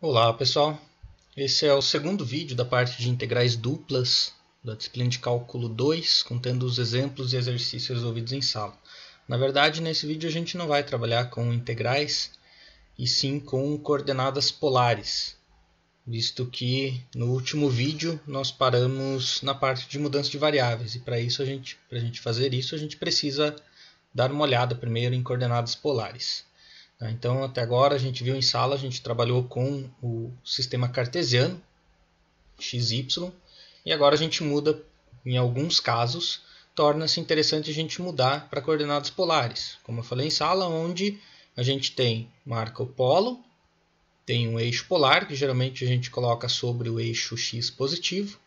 Olá pessoal, esse é o segundo vídeo da parte de integrais duplas da disciplina de cálculo 2, contendo os exemplos e exercícios resolvidos em sala. Na verdade, nesse vídeo a gente não vai trabalhar com integrais, e sim com coordenadas polares, visto que no último vídeo nós paramos na parte de mudança de variáveis, e para a gente fazer isso, a gente precisa dar uma olhada primeiro em coordenadas polares. Então, até agora a gente viu em sala, a gente trabalhou com o sistema cartesiano, XY, e agora a gente muda, em alguns casos, torna-se interessante a gente mudar para coordenadas polares. Como eu falei em sala, onde a gente marca o polo, tem um eixo polar, que geralmente a gente coloca sobre o eixo x positivo,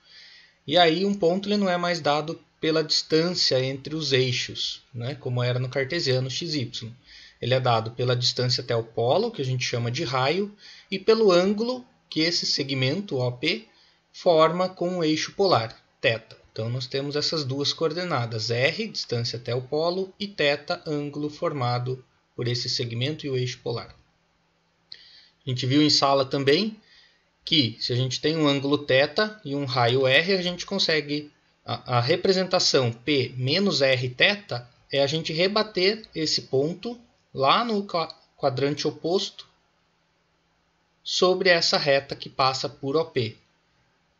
e aí um ponto ele não é mais dado pela distância entre os eixos, né, como era no cartesiano XY. Ele é dado pela distância até o polo, que a gente chama de raio, e pelo ângulo que esse segmento OP forma com o eixo polar, θ. Então nós temos essas duas coordenadas, r, distância até o polo, e θ, ângulo formado por esse segmento e o eixo polar. A gente viu em sala também que se a gente tem um ângulo θ e um raio r, a gente consegue a representação P menos Rθ é a gente rebater esse ponto lá no quadrante oposto sobre essa reta que passa por OP,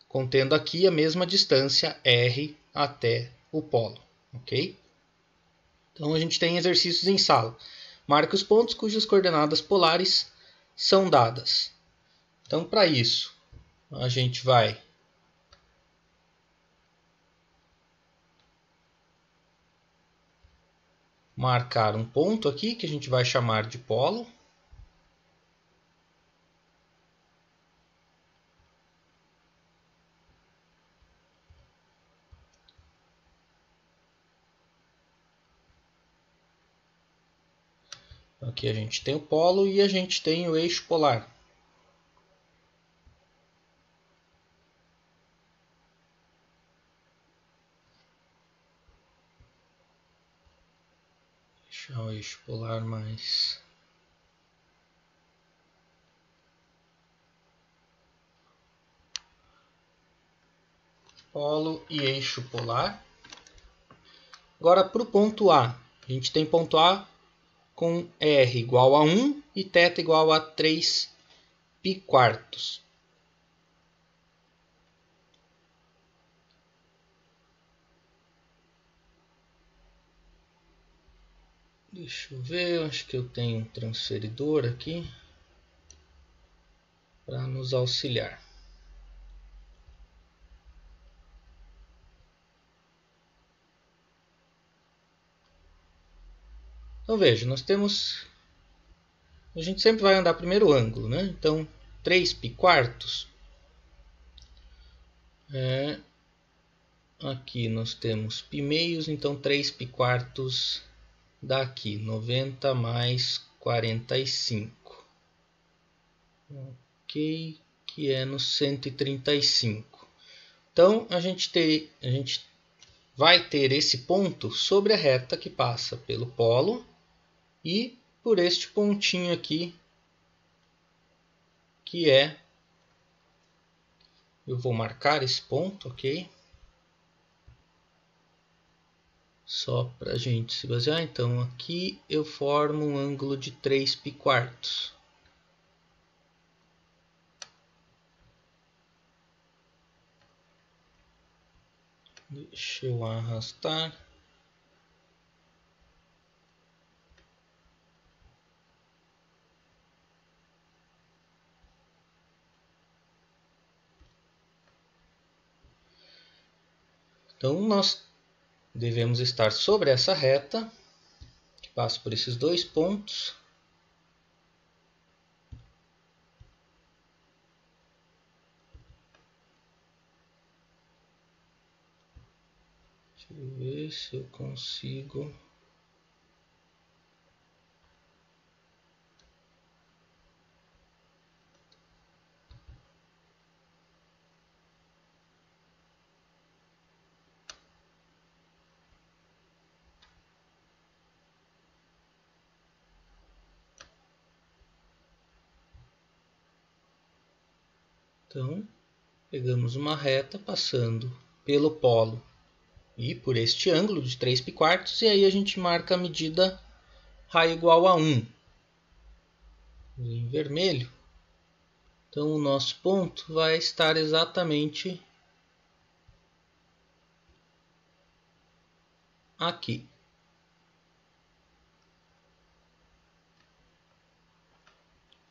contendo aqui a mesma distância R até o polo, ok? Então a gente tem exercícios em sala. Marque os pontos cujas coordenadas polares são dadas. Então, para isso, a gente vai marcar um ponto aqui que a gente vai chamar de polo. Aqui a gente tem o polo e a gente tem o eixo polar. Deixar o eixo polar mais... Polo e eixo polar. Agora para o ponto A. A gente tem ponto A com R igual a 1 e θ igual a 3 π quartos. Deixa eu ver, acho que eu tenho um transferidor aqui para nos auxiliar. Então veja, nós temos... A gente sempre vai andar primeiro o ângulo, né? Então 3 π quartos. Aqui nós temos π meios, então 3 π quartos dá aqui 90 mais 45. Ok, que é no 135. Então a gente vai ter esse ponto sobre a reta que passa pelo polo e por este pontinho aqui, que é... Eu vou marcar esse ponto, ok? Só para a gente se basear. Então aqui eu formo um ângulo de 3 π quartos. Deixa eu arrastar. Então nós devemos estar sobre essa reta, que passa por esses dois pontos. Deixa eu ver se eu consigo... Então, pegamos uma reta passando pelo polo e por este ângulo de 3/4, e aí a gente marca a medida raio igual a 1 em vermelho. Então o nosso ponto vai estar exatamente aqui.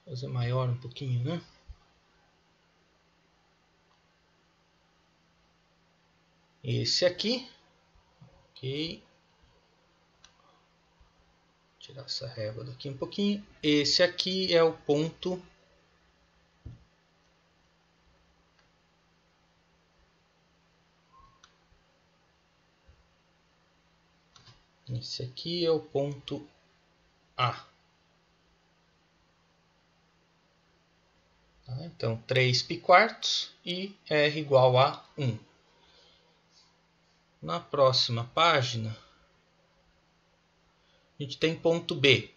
Vou fazer maior um pouquinho, né? Esse aqui, ok. Tirar essa régua daqui um pouquinho. Esse aqui é o ponto Esse aqui é o ponto A. Tá? Então 3/4 e R igual a 1. Na próxima página, a gente tem ponto B.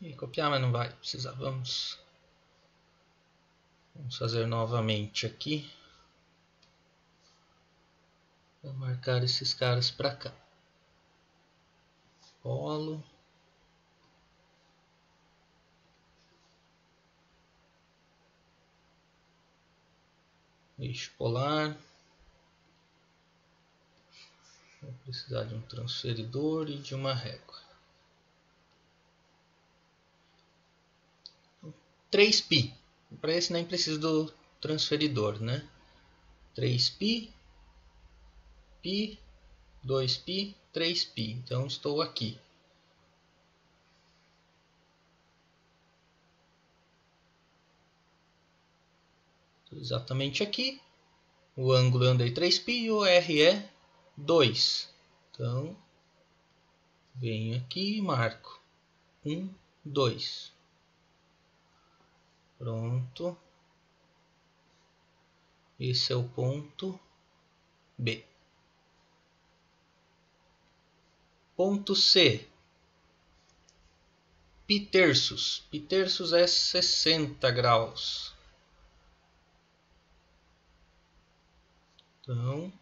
E copiar, mas não vai precisar. Vamos fazer novamente aqui. Vou marcar esses caras para cá. Polo. Eixo polar. Vou precisar de um transferidor e de uma régua. 3π. Para esse nem preciso do transferidor, né? 3π, π, 2π, 3π. Então estou aqui. Estou exatamente aqui. O ângulo eu andei 3π e o R é 2. Então venho aqui e marco 1, 2. Pronto. Esse é o ponto B. Ponto C. π-terços. π-terços é 60 graus. Então,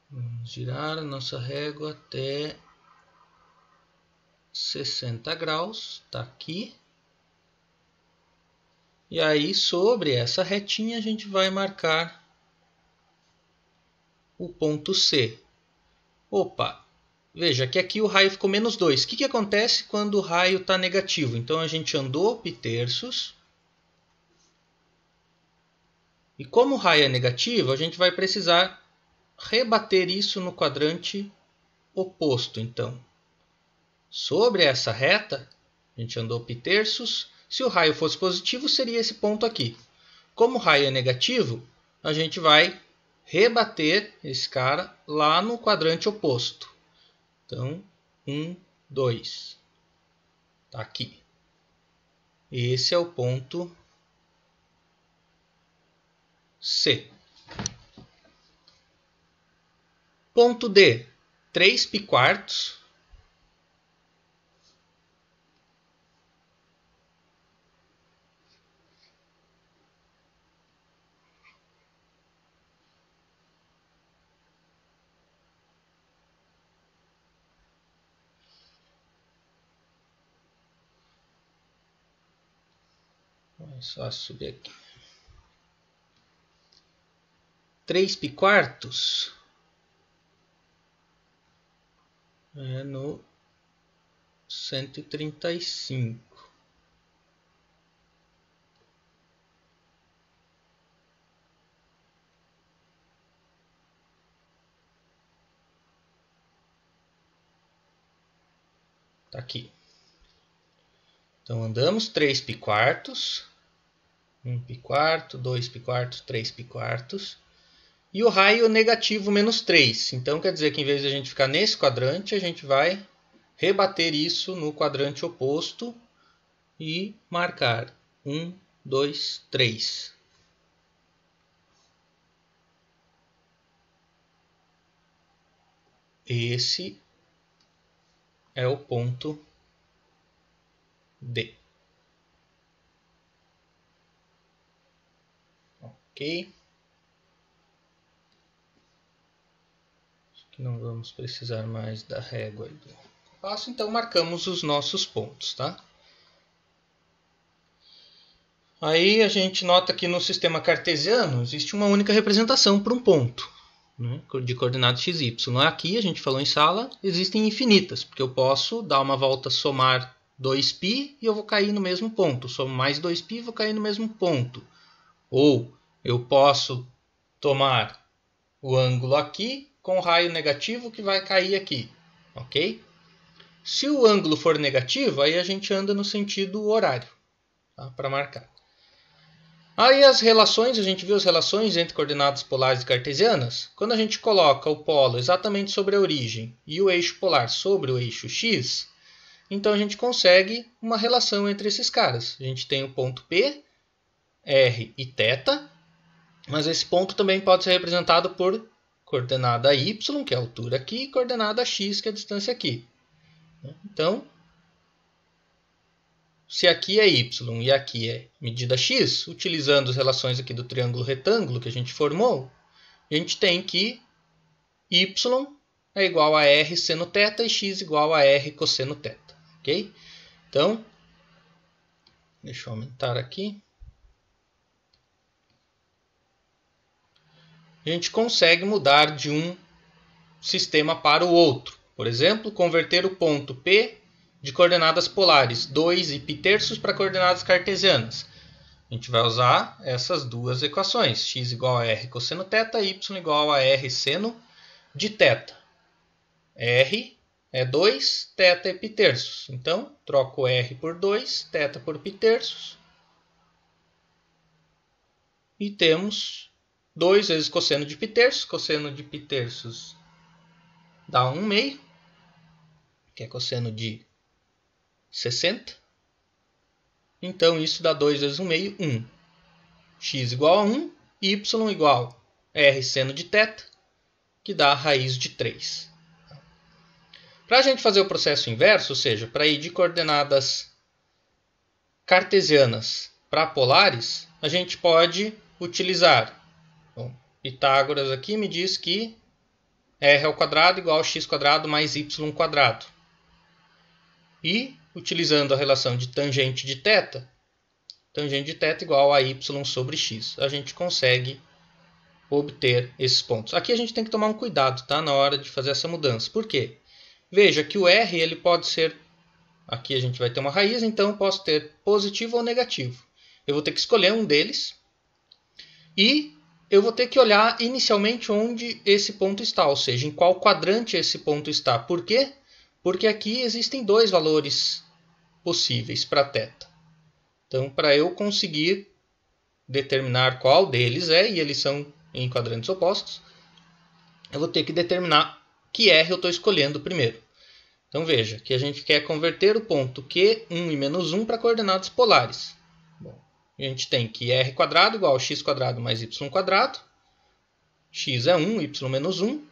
vamos girar a nossa régua até 60 graus. Está aqui. E aí, sobre essa retinha, a gente vai marcar o ponto C. Opa! Veja que aqui o raio ficou menos 2. O que acontece quando o raio está negativo? Então a gente andou π-terços. E como o raio é negativo, a gente vai precisar rebater isso no quadrante oposto. Então, sobre essa reta, a gente andou π-terços. Se o raio fosse positivo, seria esse ponto aqui. Como o raio é negativo, a gente vai rebater esse cara lá no quadrante oposto. Então, 1, 2. Está aqui. Esse é o ponto C. Ponto D. 3/4. É só subir aqui. 3/4 é no 135. Tá aqui. Então andamos 3/4 1π², 2π², 3π². E o raio negativo menos 3. Então quer dizer que em vez de a gente ficar nesse quadrante, a gente vai rebater isso no quadrante oposto e marcar 1, 2, 3. Esse é o ponto D. Ok. Acho que não vamos precisar mais da régua e do compasso, então marcamos os nossos pontos, tá? Aí a gente nota que no sistema cartesiano existe uma única representação para um ponto, né, de coordenadas x, y. Aqui, a gente falou em sala, existem infinitas, porque eu posso dar uma volta, somar 2π e eu vou cair no mesmo ponto. Somo mais 2π e vou cair no mesmo ponto. Ou eu posso tomar o ângulo aqui com o raio negativo que vai cair aqui. Ok? Se o ângulo for negativo, aí a gente anda no sentido horário, tá, para marcar. Aí as relações, a gente viu as relações entre coordenadas polares e cartesianas. Quando a gente coloca o polo exatamente sobre a origem e o eixo polar sobre o eixo x, então a gente consegue uma relação entre esses caras. A gente tem o ponto P, R e θ, mas esse ponto também pode ser representado por coordenada y, que é a altura aqui, e coordenada x, que é a distância aqui. Então, se aqui é y e aqui é medida x, utilizando as relações aqui do triângulo retângulo que a gente formou, a gente tem que y é igual a r seno θ e x igual a r cosseno θ. Ok? Então, deixa eu aumentar aqui. A gente consegue mudar de um sistema para o outro. Por exemplo, converter o ponto P de coordenadas polares 2 e π terços para coordenadas cartesianas. A gente vai usar essas duas equações, x igual a r cosseno θ e y igual a r seno de θ. R é 2, θ é π terços. Então, troco r por 2, θ por π terços. E temos 2 vezes cosseno de π terços. Cosseno de π terços dá 1/2, que é cosseno de 60. Então, isso dá 2 vezes 1/2, 1. X igual a 1, y igual a r seno de θ, que dá a raiz de 3. Para a gente fazer o processo inverso, ou seja, para ir de coordenadas cartesianas para polares, a gente pode utilizar. Bom, Pitágoras aqui me diz que r ao quadrado igual a x² mais y². E, utilizando a relação de tangente de θ igual a y sobre x. A gente consegue obter esses pontos. Aqui a gente tem que tomar um cuidado, tá, na hora de fazer essa mudança. Por quê? Veja que o r ele pode ser... Aqui a gente vai ter uma raiz, então eu posso ter positivo ou negativo. Eu vou ter que escolher um deles. E eu vou ter que olhar inicialmente onde esse ponto está, ou seja, em qual quadrante esse ponto está. Por quê? Porque aqui existem dois valores possíveis para θ. Então, para eu conseguir determinar qual deles é, e eles são em quadrantes opostos, eu vou ter que determinar que r eu estou escolhendo primeiro. Então, veja que a gente quer converter o ponto Q1 e -1 para coordenadas polares. Bom, a gente tem que r² igual a x² mais y². X é 1, y menos 1.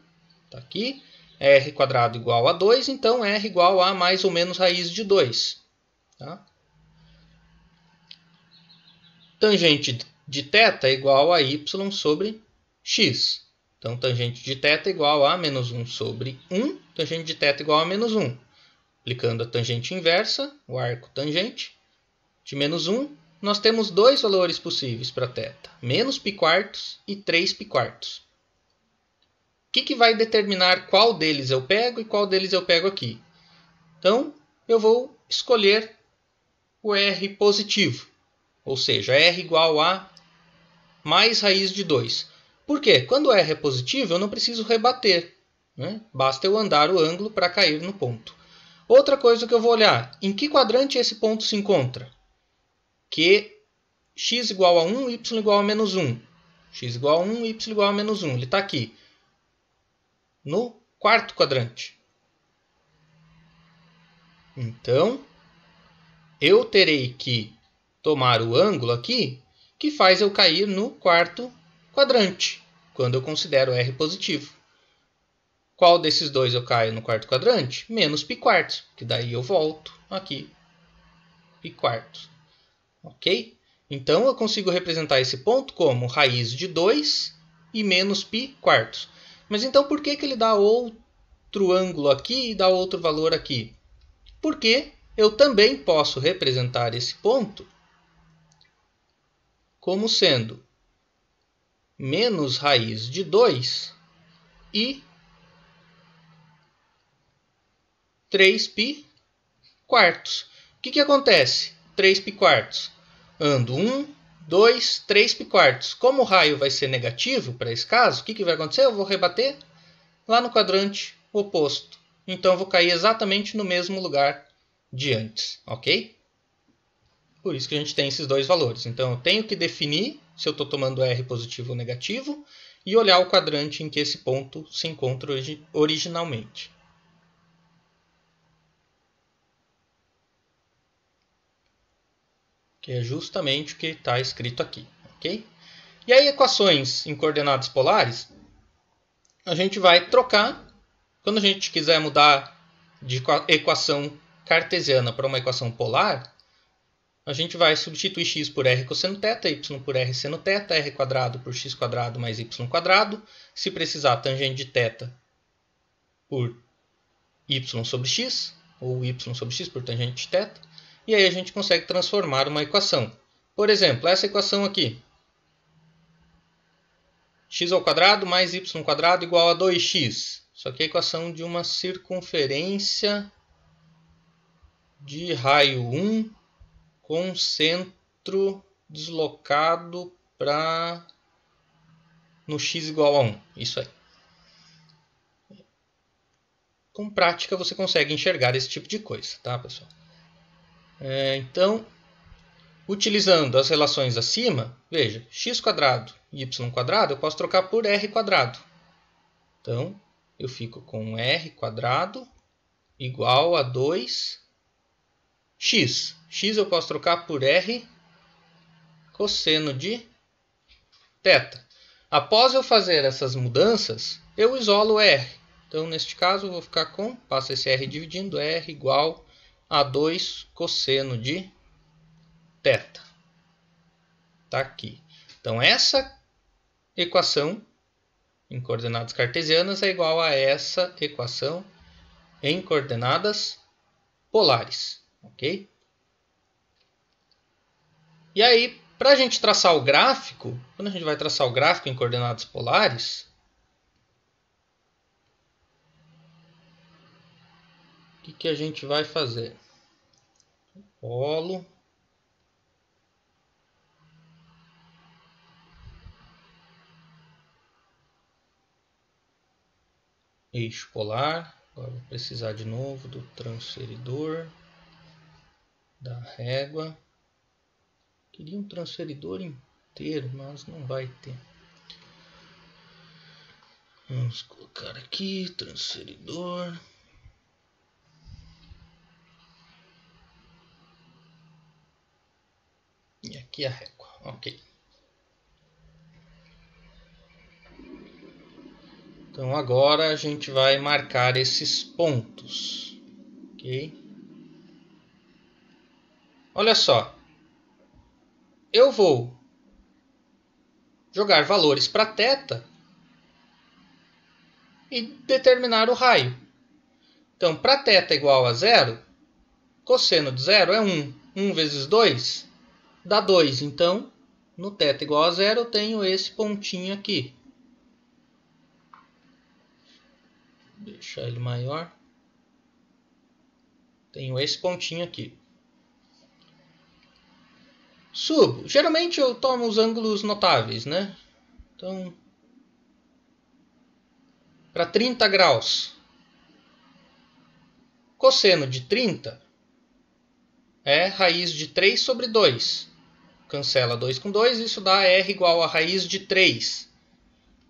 Está aqui. R² igual a 2, então r igual a mais ou menos raiz de 2. Tá? Tangente de θ é igual a y sobre x. Então, tangente de θ é igual a menos 1 sobre 1. Tangente de θ igual a menos 1. Aplicando a tangente inversa, o arco tangente de menos 1, nós temos dois valores possíveis para θ. Menos π² e 3π². O que vai determinar qual deles eu pego e qual deles eu pego aqui? Então, eu vou escolher o r positivo. Ou seja, r igual a mais raiz de 2. Por quê? Quando r é positivo, eu não preciso rebater, né? Basta eu andar o ângulo para cair no ponto. Outra coisa que eu vou olhar, em que quadrante esse ponto se encontra? x igual a 1, y igual a menos 1. X igual a 1, y igual a menos 1. Ele está aqui, no quarto quadrante. Então, eu terei que tomar o ângulo aqui, que faz eu cair no quarto quadrante, quando eu considero R positivo. Qual desses dois eu caio no quarto quadrante? Menos π quartos, que daí eu volto aqui, π quartos. Ok? Então, eu consigo representar esse ponto como raiz de 2 e menos π quartos. Mas então, por que ele dá outro ângulo aqui e dá outro valor aqui? Porque eu também posso representar esse ponto como sendo menos raiz de 2 e 3π quartos. O que acontece? 3π quartos. Ando 1, 2, 3π quartos. Como o raio vai ser negativo para esse caso, o que vai acontecer? Eu vou rebater lá no quadrante oposto. Então, eu vou cair exatamente no mesmo lugar de antes. Ok? Por isso que a gente tem esses dois valores. Então, eu tenho que definir se eu estou tomando R positivo ou negativo e olhar o quadrante em que esse ponto se encontra originalmente. Que é justamente o que está escrito aqui. Ok? E aí, equações em coordenadas polares, a gente vai trocar. Quando a gente quiser mudar de equação cartesiana para uma equação polar, a gente vai substituir x por r cosseno θ, y por r seno θ, r quadrado por x quadrado mais y quadrado. Se precisar, tangente de θ por y sobre x, ou y sobre x por tangente de θ. E aí a gente consegue transformar uma equação. Por exemplo, essa equação aqui. X ao quadrado mais y quadrado igual a 2x. Isso aqui é a equação de uma circunferência de raio 1 com centro deslocado para no x igual a 1. Isso aí. Com prática você consegue enxergar esse tipo de coisa, tá, pessoal? Então, utilizando as relações acima, veja, x quadrado e y quadrado eu posso trocar por r quadrado. Então, eu fico com r quadrado igual a 2x. X eu posso trocar por r cosseno de θ. Após eu fazer essas mudanças, eu isolo r. Então, neste caso, eu vou ficar com, passa esse r dividindo, r igual a 2 cosseno de θ. Está aqui. Então, essa equação em coordenadas cartesianas é igual a essa equação em coordenadas polares. Ok? E aí, para a gente traçar o gráfico, quando a gente vai traçar o gráfico em coordenadas polares, o que a gente vai fazer? Polo. Eixo polar. Agora vou precisar de novo do transferidor, da régua. Queria um transferidor inteiro, mas não vai ter. Vamos colocar aqui, transferidor. E aqui a régua. Ok. Então agora a gente vai marcar esses pontos. Ok? Olha só. Eu vou jogar valores para θ e determinar o raio. Então, para θ igual a 0, cosseno de 0 é 1. 1 vezes 2 dá 2. Então, no θ igual a 0, eu tenho esse pontinho aqui. Vou deixar ele maior. Tenho esse pontinho aqui. Subo. Geralmente eu tomo os ângulos notáveis, né? Então, para 30 graus, cosseno de 30 é raiz de 3 sobre 2. cancela 2 com 2, isso dá R igual a raiz de 3.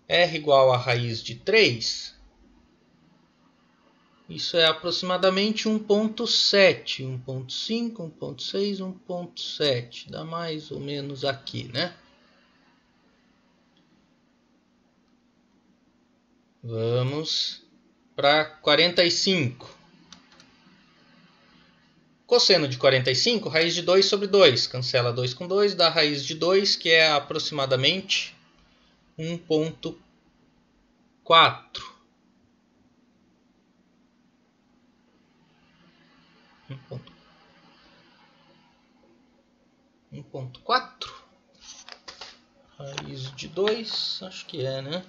R igual a raiz de 3, isso é aproximadamente 1.7, 1.5, 1.6, 1.7, dá mais ou menos aqui, né? Vamos para 45. Cosseno de 45, raiz de 2 sobre 2. Cancela 2 com 2, dá raiz de 2, que é aproximadamente 1.4. 1.4. Raiz de 2, acho que é, né?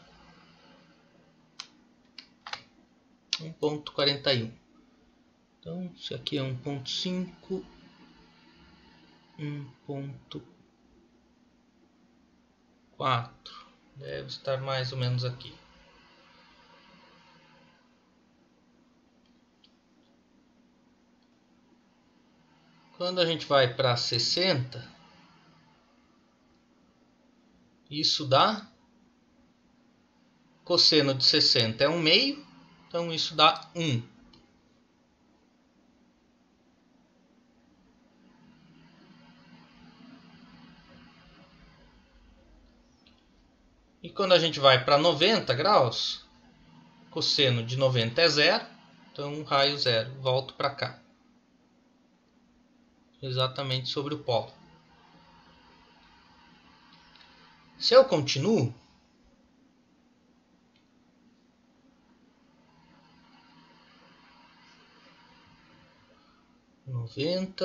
1.41. Então, isso aqui é 1.5, 1.4. Deve estar mais ou menos aqui. Quando a gente vai para 60, isso dá... Cosseno de 60 é 1/2, então isso dá 1. E quando a gente vai para 90 graus, cosseno de 90 é 0, então raio 0. Volto para cá. Exatamente sobre o polo. Se eu continuo,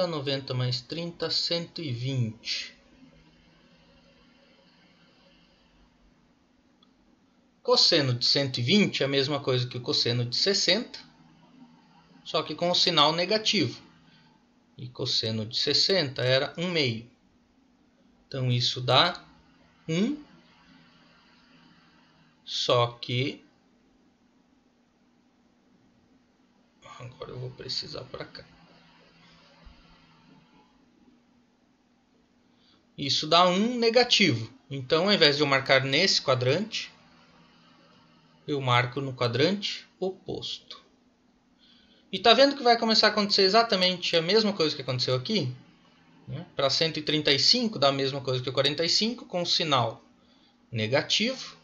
noventa mais 30, 120. Cosseno de 120 é a mesma coisa que o cosseno de 60, só que com o sinal negativo. E cosseno de 60 era 1/2. Então isso dá 1, só que... Agora eu vou precisar para cá. Isso dá 1 negativo. Então, ao invés de eu marcar nesse quadrante, eu marco no quadrante oposto. E tá vendo que vai começar a acontecer exatamente a mesma coisa que aconteceu aqui? Para 135 dá a mesma coisa que o 45, com o sinal negativo.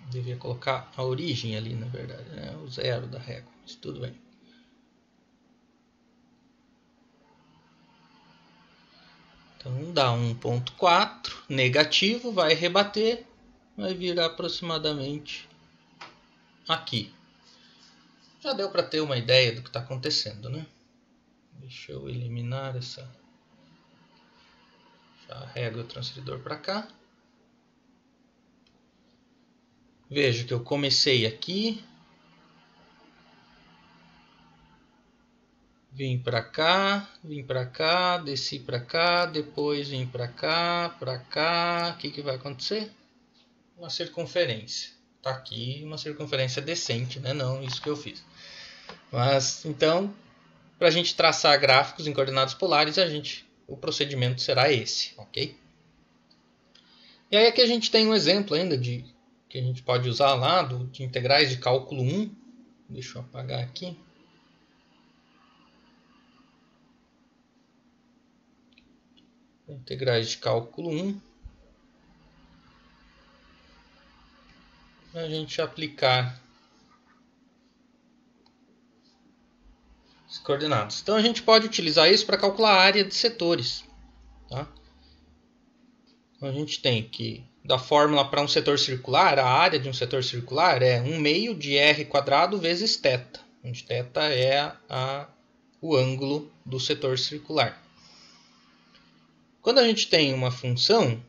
Devia colocar a origem ali, na verdade, né? O 0 da régua, mas tudo bem. Então dá 1.4, negativo, vai rebater, vai virar aproximadamente aqui. Já deu para ter uma ideia do que está acontecendo, né? Deixa eu eliminar essa... Já rego o transferidor para cá. Veja que eu comecei aqui, vim para cá, desci para cá, depois vim para cá. O que vai acontecer? Uma circunferência. Tá aqui uma circunferência decente, né? Não isso que eu fiz. Mas então, para a gente traçar gráficos em coordenadas polares, o procedimento será esse, ok? E aí aqui a gente tem um exemplo ainda que a gente pode usar lá de integrais de cálculo 1. Deixa eu apagar aqui. Integrais de cálculo 1. A gente aplicar as coordenadas. Então a gente pode utilizar isso para calcular a área de setores. Tá? Então a gente tem que, da fórmula para um setor circular, a área de um setor circular é 1/2 de r² vezes θ, onde θ é o ângulo do setor circular. Quando a gente tem uma função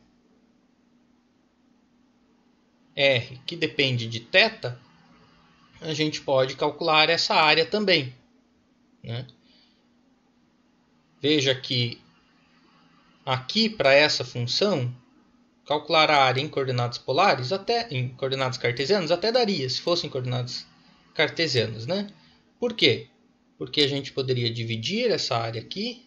r que depende de θ, a gente pode calcular essa área também, né? Veja que aqui para essa função, calcular a área em coordenadas polares, em coordenadas cartesianas, até daria, se fossem coordenadas cartesianas, né? Por quê? Porque a gente poderia dividir essa área aqui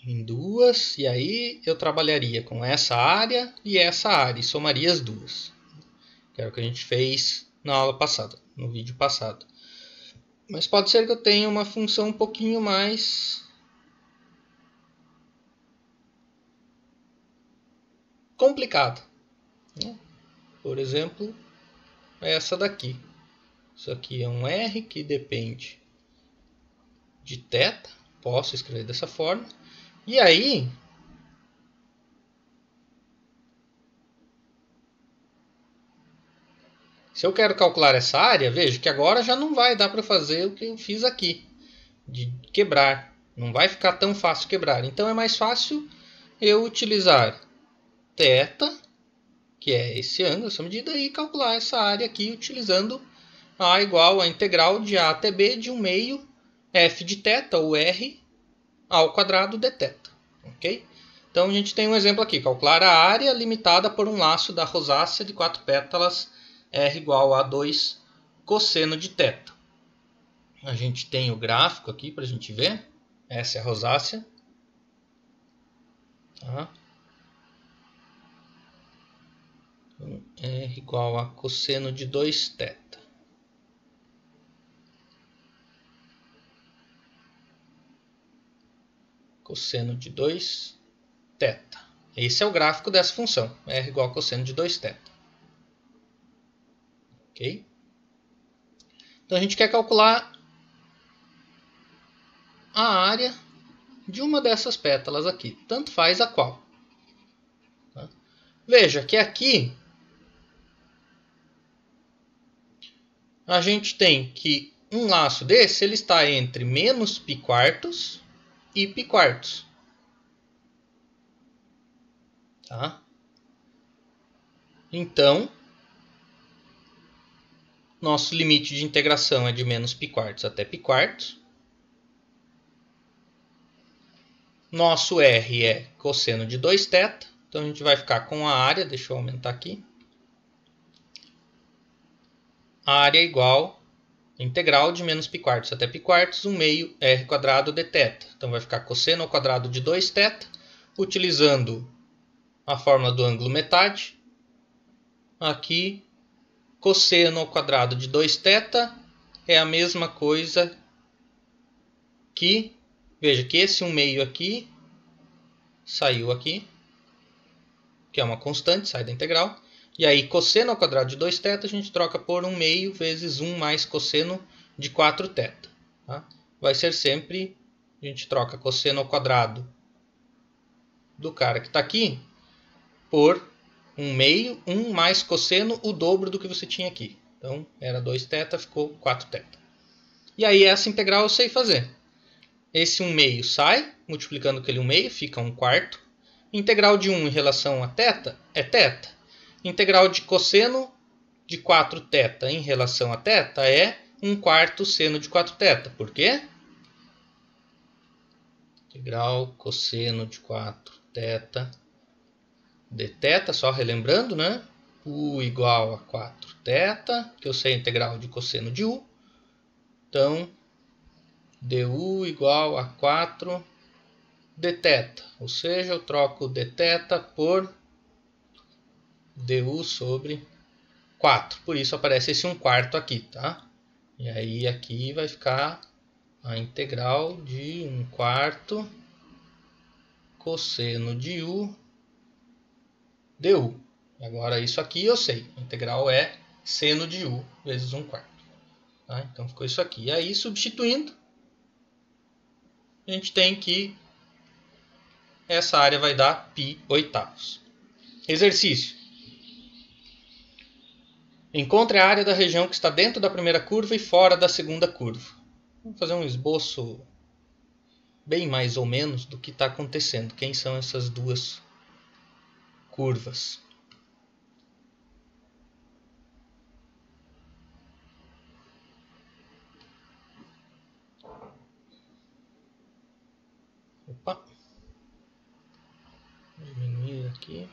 em duas, e aí eu trabalharia com essa área e somaria as duas. Que era o que a gente fez na aula passada, no vídeo passado. Mas pode ser que eu tenha uma função um pouquinho mais complicada, né? Por exemplo, essa daqui. Isso aqui é um R que depende de θ, posso escrever dessa forma. E aí, se eu quero calcular essa área, veja que agora já não vai dar para fazer o que eu fiz aqui, de quebrar. Não vai ficar tão fácil quebrar. Então é mais fácil eu utilizar θ, que é esse ângulo, essa medida, e calcular essa área aqui utilizando A igual a integral de A até B de 1 meio f de θ, ou R, ao quadrado dθ. Ok? Então a gente tem um exemplo aqui, calcular a área limitada por um laço da rosácea de 4 pétalas R igual a 2 cosseno de θ. A gente tem o gráfico aqui para a gente ver. Essa é a rosácea. Tá? Então, R igual a cosseno de 2θ. Cosseno de 2θ. Esse é o gráfico dessa função, R igual a cosseno de 2θ. Ok? Então a gente quer calcular a área de uma dessas pétalas aqui. Tanto faz a qual. Tá? Veja que aqui a gente tem que um laço desse ele está entre menos π quartos e π quartos. Tá? Então, nosso limite de integração é de menos π quartos até π quartos. Nosso R é cosseno de 2θ. Então a gente vai ficar com a área, deixa eu aumentar aqui. A área é igual a integral de menos π quartos até π quartos, 1 meio R quadrado dθ. Então vai ficar cosseno ao quadrado de 2θ, utilizando a fórmula do ângulo metade. Aqui, cosseno ao quadrado de 2θ é a mesma coisa que, veja que esse 1 meio aqui saiu aqui, que é uma constante, sai da integral. E aí, cosseno ao quadrado de 2θ a gente troca por 1 meio vezes 1 mais cosseno de 4θ. Tá? Vai ser sempre, a gente troca cosseno ao quadrado do cara que está aqui por 1 meio, 1 mais cosseno, o dobro do que você tinha aqui. Então, era 2θ, ficou 4θ. E aí, essa integral eu sei fazer. Esse 1 meio sai, multiplicando aquele 1 meio, fica 1 quarto. Integral de 1 em relação a θ é θ. Integral de cosseno de 4θ em relação a θ é 1 quarto seno de 4θ. Por quê? Integral cosseno de 4θ dθ, só relembrando, né? U igual a 4θ, que eu sei a integral de cosseno de U. Então, du igual a 4 dθ. Ou seja, eu troco dθ por du sobre 4. Por isso aparece esse 1 quarto aqui, tá? E aí aqui vai ficar a integral de 1 quarto cosseno de U du. Agora isso aqui eu sei. A integral é seno de U vezes 1 quarto. Tá? Então ficou isso aqui. E aí substituindo, a gente tem que essa área vai dar π oitavos. Exercício. Encontre a área da região que está dentro da primeira curva e fora da segunda curva. Vamos fazer um esboço bem mais ou menos do que está acontecendo. Quem são essas duas curvas? Opa. Diminuir aqui.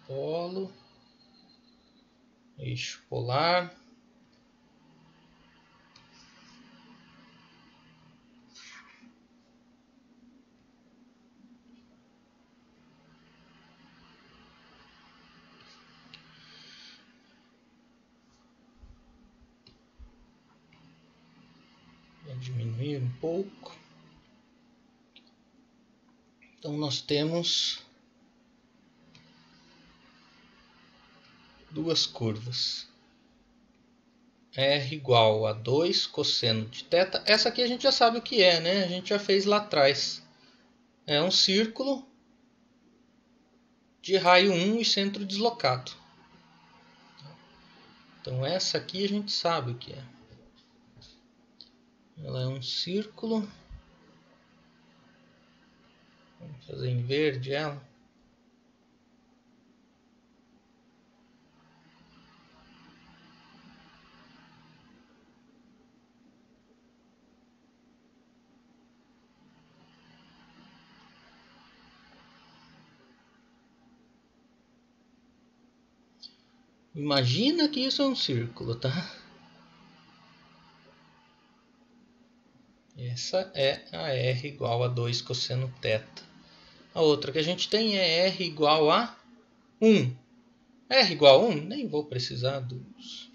Polo. Eixo polar. Vou diminuir um pouco. Então nós temos duas curvas. R igual a 2 cosseno de θ. Essa aqui a gente já sabe o que é, né? A gente já fez lá atrás. É um círculo de raio 1 e centro deslocado. Então essa aqui a gente sabe o que é. Ela é um círculo. Vamos fazer em verde ela. Imagina que isso é um círculo, tá? Essa é a R igual a 2 cosseno θ. A outra que a gente tem é R igual a 1. R igual a 1? Nem vou precisar dos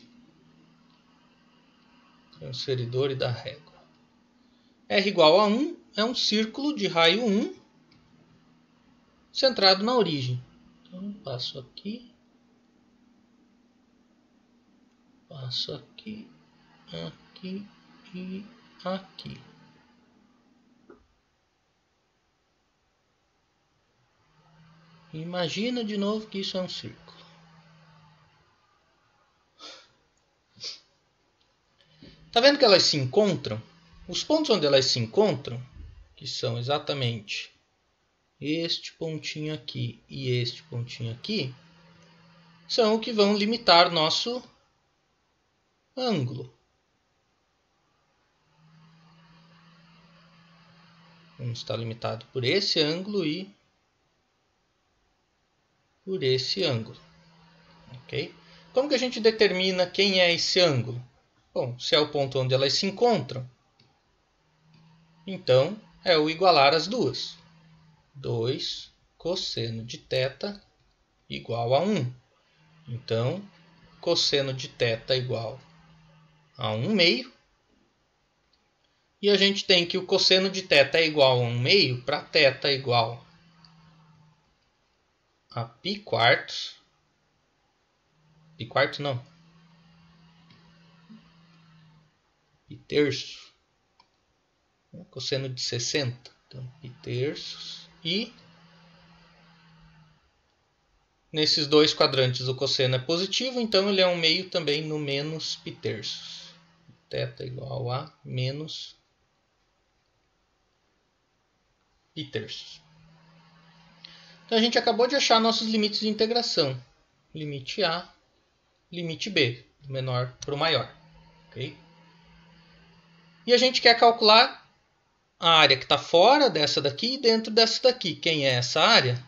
transferidor e da régua. R igual a 1 é um círculo de raio 1 centrado na origem. Então passo aqui. Passo aqui, aqui e aqui. Imagina de novo que isso é um círculo. Tá vendo que elas se encontram? Os pontos onde elas se encontram, que são exatamente este pontinho aqui e este pontinho aqui, são o que vão limitar nosso ângulo. Vamos estar limitado por esse ângulo e por esse ângulo. Ok? Como que a gente determina quem é esse ângulo? Bom, se é o ponto onde elas se encontram, então é o igualar as duas. 2 cosseno de θ igual a 1. Então, cosseno de θ igual a 1 meio. E a gente tem que o cosseno de θ é igual a 1 meio para θ igual a π quartos. Π quartos não. Π terços. Cosseno de 60. Então, π terços. E nesses dois quadrantes o cosseno é positivo, então ele é 1 meio também no menos π terços. Θ igual a menos π terços. Então a gente acabou de achar nossos limites de integração. Limite A, limite B, do menor para o maior. Okay? E a gente quer calcular a área que está fora dessa daqui e dentro dessa daqui. Quem é essa área?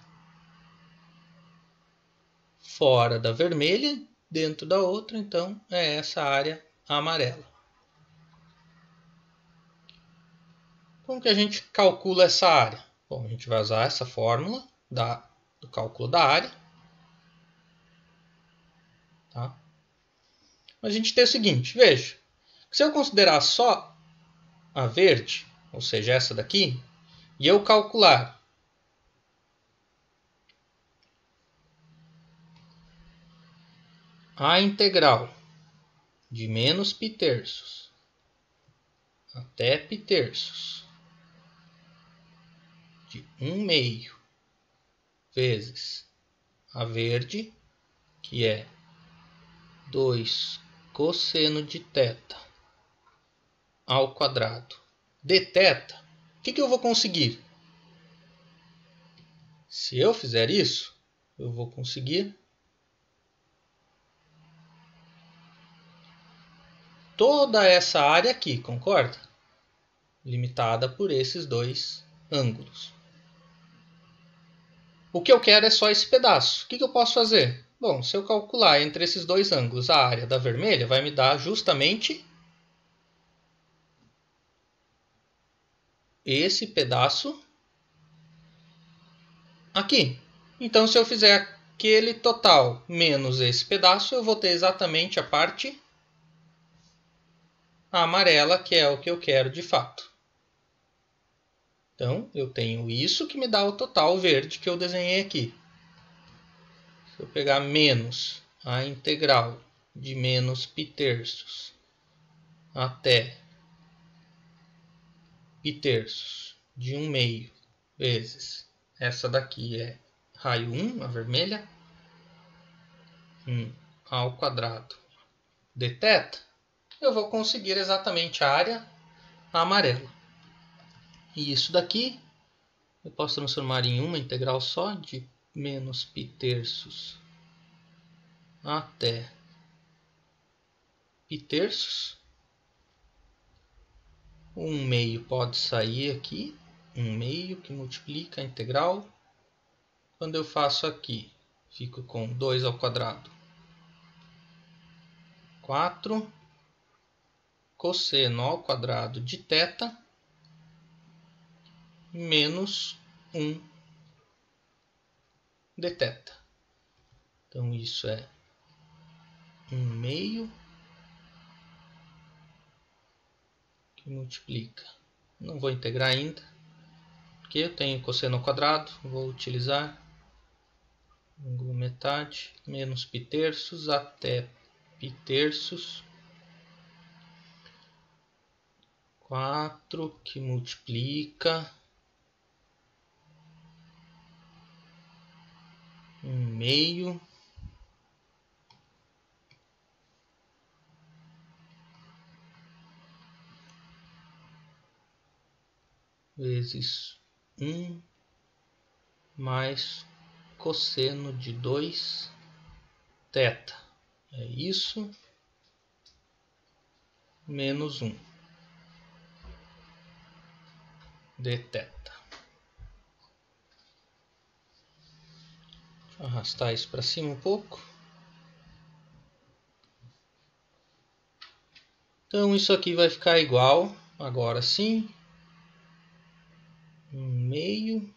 Fora da vermelha, dentro da outra, então é essa área amarela. Como que a gente calcula essa área? Bom, a gente vai usar essa fórmula do cálculo da área. Tá? A gente tem o seguinte, veja, se eu considerar só a verde, ou seja, essa daqui, e eu calcular a integral de menos π terços até π terços de 1 meio vezes a verde, que é 2 cosseno de θ ao quadrado de θ, o que eu vou conseguir? Se eu fizer isso, eu vou conseguir toda essa área aqui, concorda? Limitada por esses dois ângulos. O que eu quero é só esse pedaço. O que eu posso fazer? Bom, se eu calcular entre esses dois ângulos a área da vermelha, vai me dar justamente esse pedaço aqui. Então, se eu fizer aquele total menos esse pedaço, eu vou ter exatamente a parte amarela, que é o que eu quero de fato. Então, eu tenho isso que me dá o total verde que eu desenhei aqui. Se eu pegar menos a integral de menos π² até π³ de 1/2 vezes essa daqui é raio 1, a vermelha, 1 ao quadrado de θ, eu vou conseguir exatamente a área amarela. E isso daqui eu posso transformar em uma integral só de menos π³ até π³. 1/2 pode sair aqui, 1/2 que multiplica a integral. Quando eu faço aqui, fico com 2 ao quadrado, 4, cosseno ao quadrado de θ, menos 1 de θ. Então, isso é 1/2 que multiplica. Não vou integrar ainda, porque eu tenho cosseno ao quadrado. Vou utilizar ângulo metade, menos π³ até π³. 4 que multiplica 1/2 vezes 1 mais cosseno de 2 θ. É isso, menos 1 de θ. Deixa eu arrastar isso para cima um pouco. Então, isso aqui vai ficar igual, agora sim, 1/2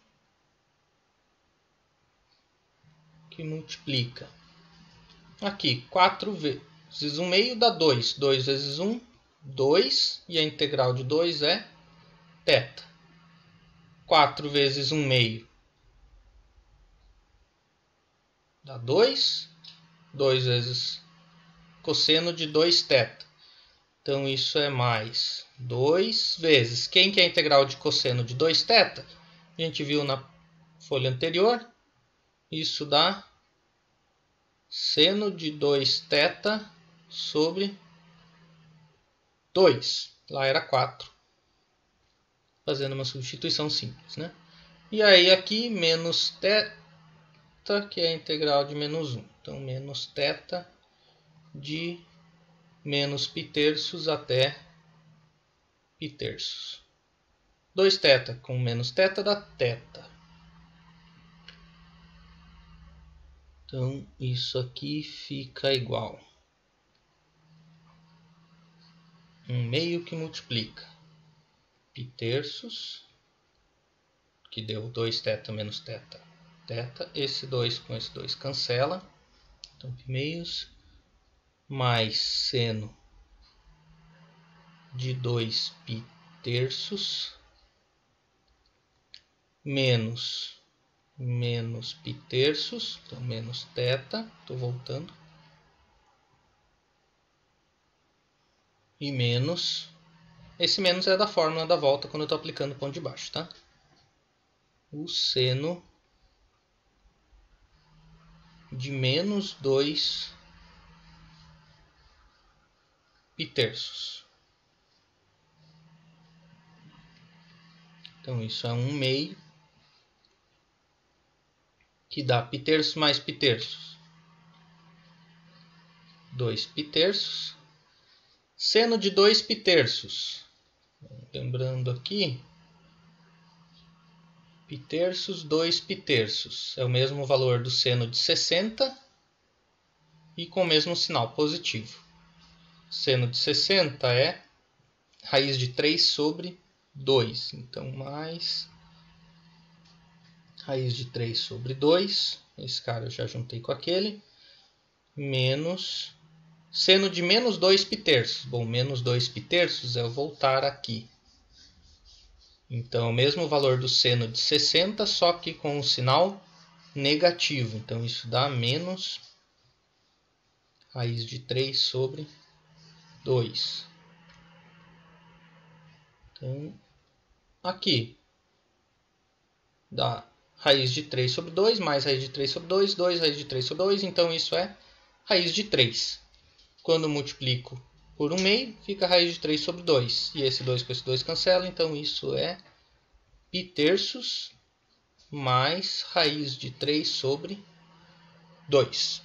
que multiplica. Aqui, 4 vezes 1/2 dá 2. 2 vezes 1, 2. E a integral de 2 é θ. 4 vezes 1/2 dá 2. 2 vezes cosseno de 2θ. Então, isso é mais 2 vezes. Quem que é a integral de cosseno de 2θ? A gente viu na folha anterior. Isso dá seno de 2θ sobre 2. Lá era 4. Fazendo uma substituição simples, né? E aí aqui menos θ, que é a integral de menos 1. Então, menos θ de menos π³ até π³. 2θ com menos θ dá θ. Então, isso aqui fica igual 1/2 que multiplica π³, que deu 2θ menos θ, θ. Esse 2 com esse 2 cancela. Então, π² mais seno de 2π³ menos π³, então menos θ, estou voltando, e menos, esse menos é da fórmula da volta quando eu estou aplicando o ponto de baixo, tá? O seno de menos 2π³. Então, isso é 1/2, que dá π³ mais π³. 2π³. Seno de 2π³. Lembrando aqui π terços, 2 π terços. É o mesmo valor do seno de 60 e com o mesmo sinal positivo. Seno de 60 é raiz de 3 sobre 2. Então, mais raiz de 3 sobre 2. Esse cara eu já juntei com aquele. Menos seno de menos 2 π terços. Bom, menos 2 π terços é eu voltar aqui. Então, o mesmo valor do seno de 60, só que com o sinal negativo. Então, isso dá menos raiz de 3 sobre 2. Então, aqui dá raiz de 3 sobre 2, mais raiz de 3 sobre 2, 2 raiz de 3 sobre 2. Então, isso é raiz de 3. Quando eu multiplico por 1/2, fica raiz de 3 sobre 2. E esse 2 com esse 2 cancela, então isso é π terços mais raiz de 3 sobre 2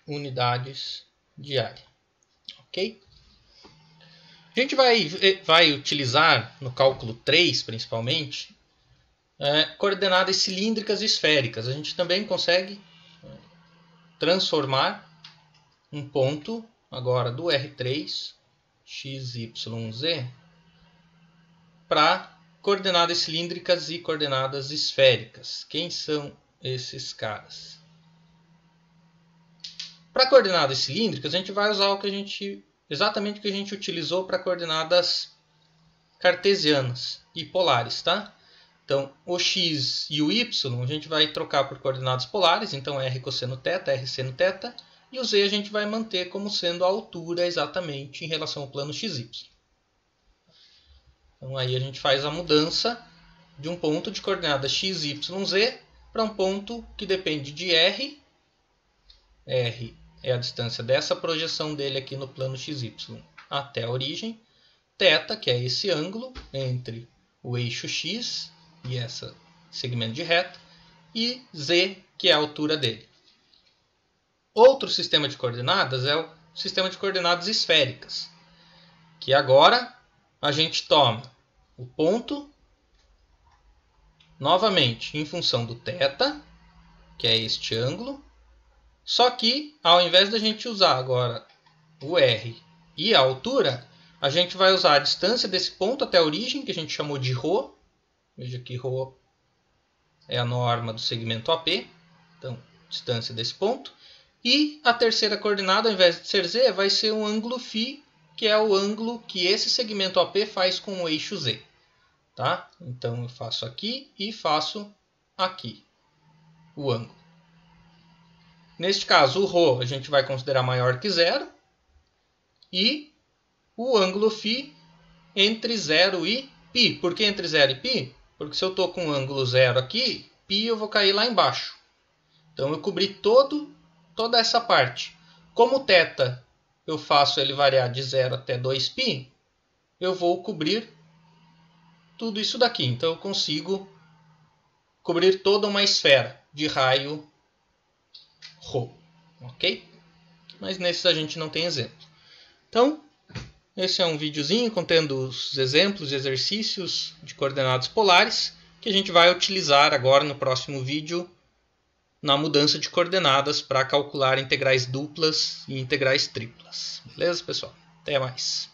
unidades de área. Ok? A gente vai utilizar no cálculo 3, principalmente, coordenadas cilíndricas e esféricas. A gente também consegue transformar um ponto agora do R3, x, y, z, para coordenadas cilíndricas e coordenadas esféricas. Quem são esses caras? Para coordenadas cilíndricas, a gente vai usar exatamente o que a gente utilizou para coordenadas cartesianas e polares, tá? Então, o x e o y a gente vai trocar por coordenadas polares, então r cosseno θ, r seno θ, e o z a gente vai manter como sendo a altura exatamente em relação ao plano xy. Então aí a gente faz a mudança de um ponto de coordenadas x, y, z para um ponto que depende de r. R é a distância dessa projeção dele aqui no plano xy até a origem. Θ, que é esse ângulo entre o eixo x e esse segmento de reta. E z, que é a altura dele. Outro sistema de coordenadas é o sistema de coordenadas esféricas, que agora a gente toma o ponto, novamente, em função do θ, que é este ângulo, só que, ao invés da gente usar agora o r e a altura, a gente vai usar a distância desse ponto até a origem, que a gente chamou de ρ. Veja que ρ é a norma do segmento AP, então, distância desse ponto. E a terceira coordenada, ao invés de ser z, vai ser um ângulo φ, que é o ângulo que esse segmento AP faz com o eixo z. Tá? Então, eu faço aqui e faço aqui o ângulo. Neste caso, o ρ a gente vai considerar maior que zero. E o ângulo φ entre 0 e π. Por que entre 0 e π? Porque se eu estou com o ângulo 0 aqui, π eu vou cair lá embaixo. Então, eu cobri toda essa parte. Como o θ eu faço ele variar de 0 até 2π, eu vou cobrir tudo isso daqui. Então, eu consigo cobrir toda uma esfera de raio ρ. Ok? Mas nesses a gente não tem exemplo. Então, esse é um videozinho contendo os exemplos e exercícios de coordenadas polares que a gente vai utilizar agora no próximo vídeo na mudança de coordenadas para calcular integrais duplas e integrais triplas. Beleza, pessoal? Até mais!